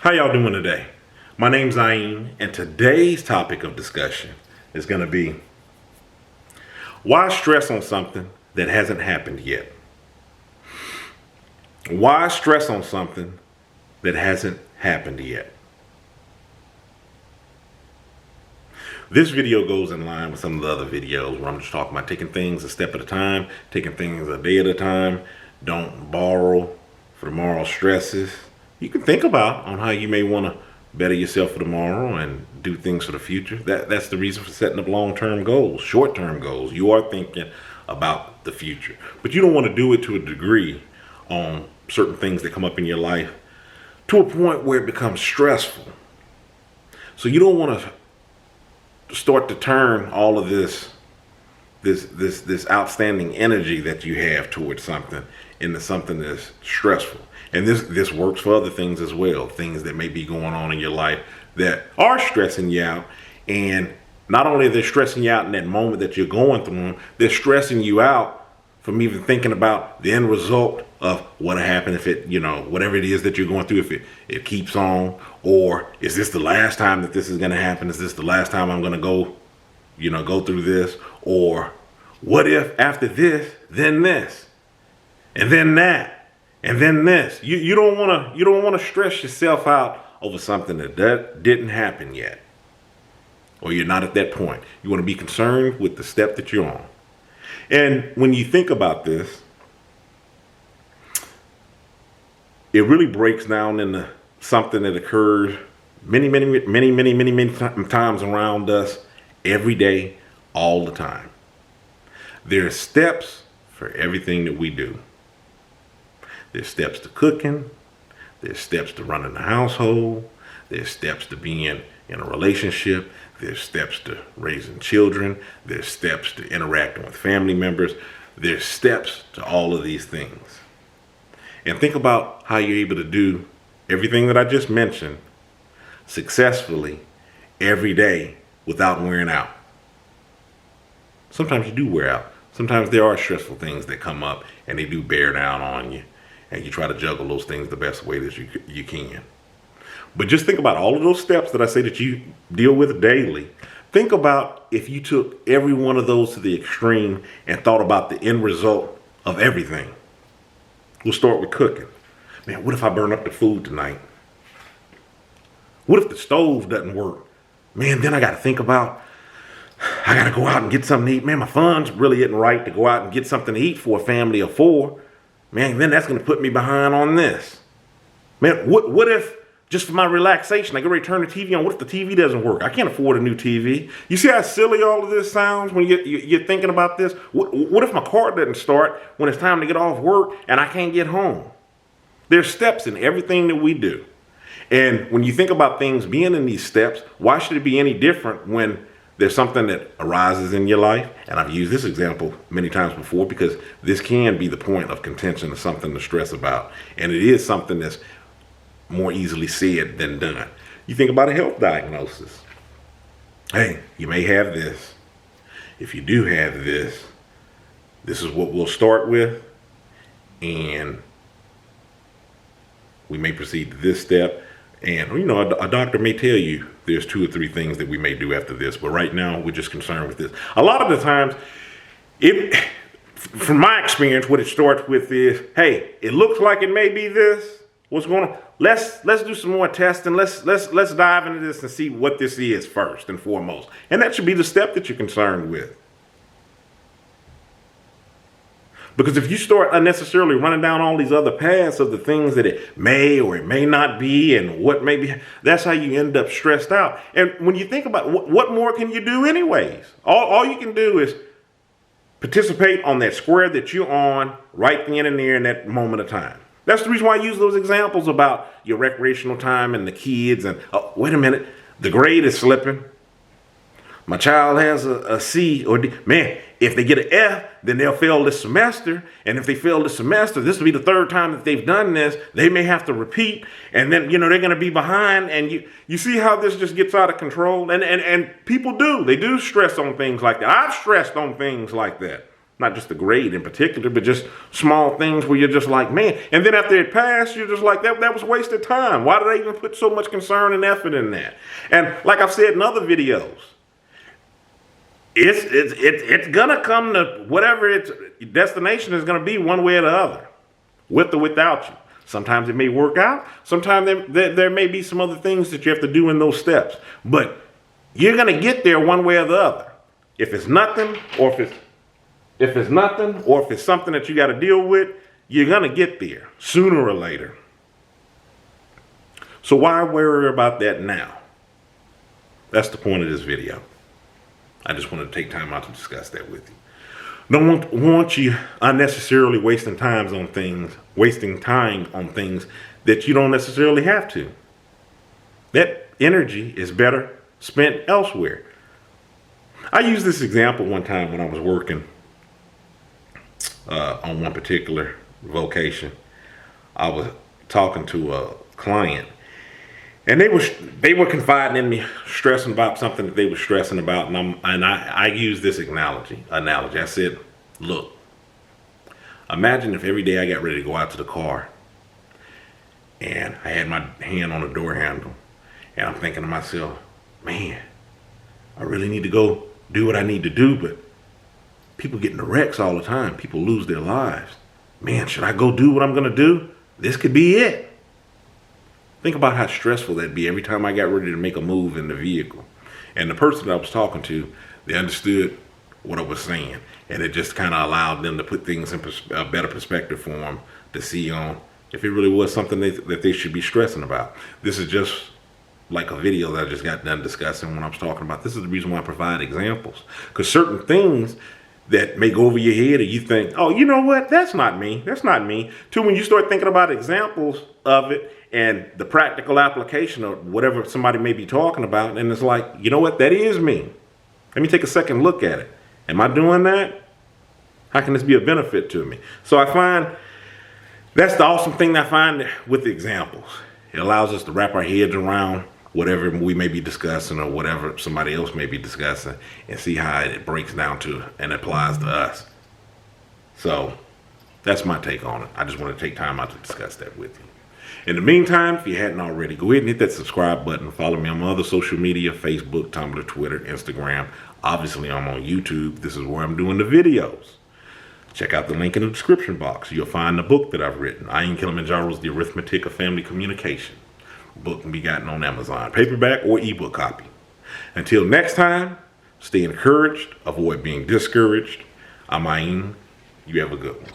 How y'all doing today? My name's Zain, and today's topic of discussion is going to be why stress on something that hasn't happened yet? Why stress on something that hasn't happened yet? This video goes in line with some of the other videos where I'm just talking about taking things a step at a time, taking things a day at a time. Don't borrow for tomorrow's stresses. You can think about on how you may want to better yourself for tomorrow and do things for the future. That's the reason for setting up long-term goals, short-term goals. You are thinking about the future, but you don't want to do it to a degree on certain things that come up in your life to a point where it becomes stressful. So you don't want to start to turn all of this outstanding energy that you have towards something into something that's stressful. And this works for other things as well, things that may be going on in your life that are stressing you out. And not only are they stressing you out in that moment that you're going through them, they're stressing you out from even thinking about the end result of what'll happen if it, whatever it is that you're going through, if it keeps on, or is this the last time that this is going to happen? Is this the last time I'm going to go through this? Or what if after this, then this, and then that, and then this? You don't want to stress yourself out over something that didn't happen yet, or you're not at that point. You want to be concerned with the step that you're on. And when you think about this, it really breaks down into something that occurs many times around us every day, all the time. There are steps for everything that we do. There's steps to cooking. There's steps to running the household. There's steps to being in a relationship. There's steps to raising children. There's steps to interacting with family members. There's steps to all of these things. And think about how you're able to do everything that I just mentioned successfully every day without wearing out. Sometimes you do wear out. Sometimes there are stressful things that come up and they do bear down on you. And you try to juggle those things the best way that you can. But just think about all of those steps that I say that you deal with daily. Think about if you took every one of those to the extreme and thought about the end result of everything. We'll start with cooking. Man, what if I burn up the food tonight? What if the stove doesn't work? Man, then I got to think about, I got to go out and get something to eat. Man, my funds really isn't right to go out and get something to eat for a family of 4. Man, then that's going to put me behind on this. Man, what if, just for my relaxation, I go ready to turn the TV on. What if the TV doesn't work? I can't afford a new TV. You see how silly all of this sounds when you're thinking about this? What if my car doesn't start when it's time to get off work and I can't get home? There's steps in everything that we do. And when you think about things being in these steps, why should it be any different when there's something that arises in your life? And I've used this example many times before because this can be the point of contention of something to stress about. And it is something that's more easily said than done. You think about a health diagnosis. Hey, you may have this. If you do have this is what we'll start with. And we may proceed to this step. And, a doctor may tell you there's 2 or 3 things that we may do after this. But right now, we're just concerned with this. A lot of the times, from my experience, what it starts with is, hey, it looks like it may be this. What's going on? Let's do some more testing. Let's dive into this and see what this is first and foremost. And that should be the step that you're concerned with. Because if you start unnecessarily running down all these other paths of the things that it may or it may not be and what may be, that's how you end up stressed out. And when you think about what more can you do anyways? All you can do is participate on that square that you're on right then and there in that moment of time. That's the reason why I use those examples about your recreational time and the kids and, oh, wait a minute, the grade is slipping. My child has a C or D. Man, if they get an F, then they'll fail this semester. And if they fail this semester, this will be the 3rd time that they've done this. They may have to repeat. And then, they're going to be behind. And you see how this just gets out of control? And people do. They do stress on things like that. I've stressed on things like that. Not just the grade in particular, but just small things where you're just like, man. And then after it passed, you're just like, that was wasted time. Why did I even put so much concern and effort in that? And like I've said in other videos, it's gonna come to whatever its destination is gonna be, one way or the other, with or without you. Sometimes it may work out. Sometimes there may be some other things that you have to do in those steps. But you're gonna get there one way or the other. If it's nothing, or if it's something that you got to deal with, you're gonna get there sooner or later. So why worry about that now? That's the point of this video. I just wanted to take time out to discuss that with you. Don't want you unnecessarily wasting time on things that you don't necessarily have to. That energy is better spent elsewhere. I used this example one time when I was working on one particular vocation. I was talking to a client, and they were confiding in me, stressing about something that they were stressing about, and I used this analogy. I said, look, imagine if every day I got ready to go out to the car, and I had my hand on the door handle, and I'm thinking to myself, man, I really need to go do what I need to do, but people get into wrecks all the time. People lose their lives. Man, should I go do what I'm going to do? This could be it. Think about how stressful that'd be every time I got ready to make a move in the vehicle. And the person that I was talking to, they understood what I was saying. And it just kind of allowed them to put things in a better perspective for them to see on if it really was something that they should be stressing about. This is just like a video that I just got done discussing when I was talking about. This is the reason why I provide examples. Because certain things that may go over your head, or you think, oh, you know what, that's not me, to when you start thinking about examples of it and the practical application of whatever somebody may be talking about, and it's like, you know what, that is me. Let me take a second look at it. Am I doing that? How can this be a benefit to me? So I find that's the awesome thing that I find with the examples. It allows us to wrap our heads around whatever we may be discussing or whatever somebody else may be discussing, and see how it breaks down to and applies to us. So that's my take on it. I just want to take time out to discuss that with you. In the meantime, if you hadn't already, go ahead and hit that subscribe button. Follow me on my other social media, Facebook, Tumblr, Twitter, Instagram. Obviously, I'm on YouTube. This is where I'm doing the videos. Check out the link in the description box. You'll find the book that I've written. I Am Kilimanjaro's The Arithmetic of Family Communication. Book can be gotten on Amazon, paperback or ebook copy. Until next time, stay encouraged, avoid being discouraged. I'm Ayin. You have a good one.